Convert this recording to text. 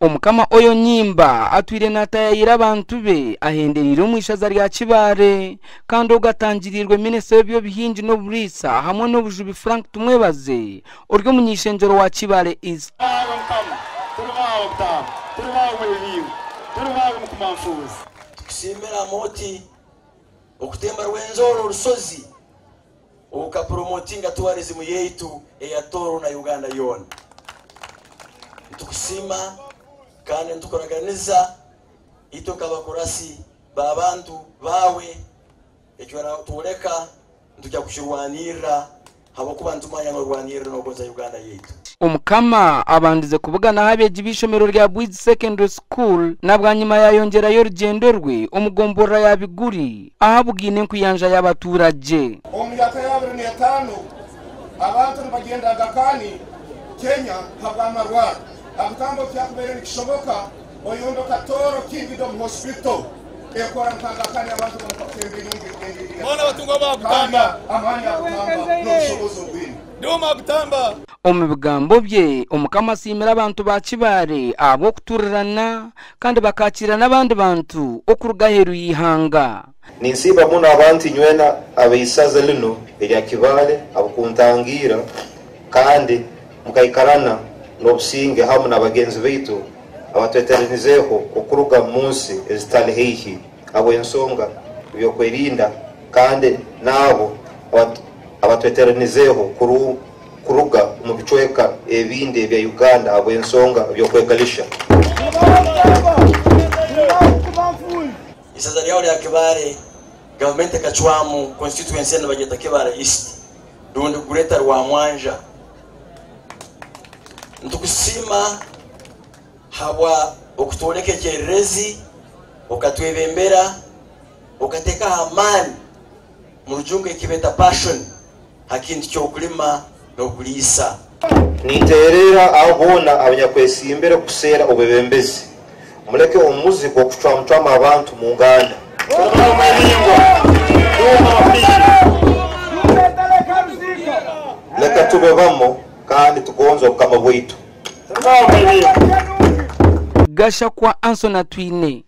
Omukama oyo nyimba atwire natayira abantu be ahenderire omwishaza rya Kibale kandi ogatangirirwe minisitiri byo bihinji no burisa hamwe n'obujubi Frank Tumwebaze oryo munyishenjero wa Kibale is tukisimira moti okutemba rwenzoro rusozi okapromotinga tourism yetu eyatoro na Uganda yona tukisima kandi ntukoraganiza itoka bakorasi babantu bawe ekyo tureka ntujya kushirwanira habo kuba ntumanya ngo rwanira no goza Uganda yetu. Omukama abandize kubugana habeje bishomero rya Bwizi Secondary School nabwanyuma yayongera yo rugendo rwe omugombora ya Biguri ahabugine kuyanja y'abaturage. Omuyaka yabiri ne 5 abantu bagenda gakani Kenya habwa Rwanda abutambo cyakubere nikishoboka oyundo katoro kibido mu hospital ekora nkagakani abantu bakatembera ingi mwana batunga bagutamba amanya kutamba no shobozo bwini ndoma gutamba omubigambo bye omukama asimira abantu ba Kibale abo kuturirana kandi bakakira n'abandi bantu okuruga heru yihanga ninsiba muno abantu nywena abisaza lino erya Kibale abukuntangira kandi mukayikarana n'obusinge hamwe n'abagenzi baitu abatweteranizeho okuruga munsi ezitali heihi abo ensonga byo kwerinda kandi nabo abatweteranizeho kuruga mu bicweka ebinde bya Uganda abo ensonga byo kwekalisha isaza lyawo lya Kibale government kachwamu constituency na bageta Kibale East dundi kureta rwa Mwanja ntukusima habwa okutolekekerezi okatwebembera okateka amani mu rujungu ekibeta passion hakintu cyo kulima no kulisa niterera abona abanyakwesimbere kusera obebembezi muleke omuziko okucwamcwama abantu mu Uganda leka tubevamo kandi tugonzo kama bwitu gasha kwa Ansona Twine.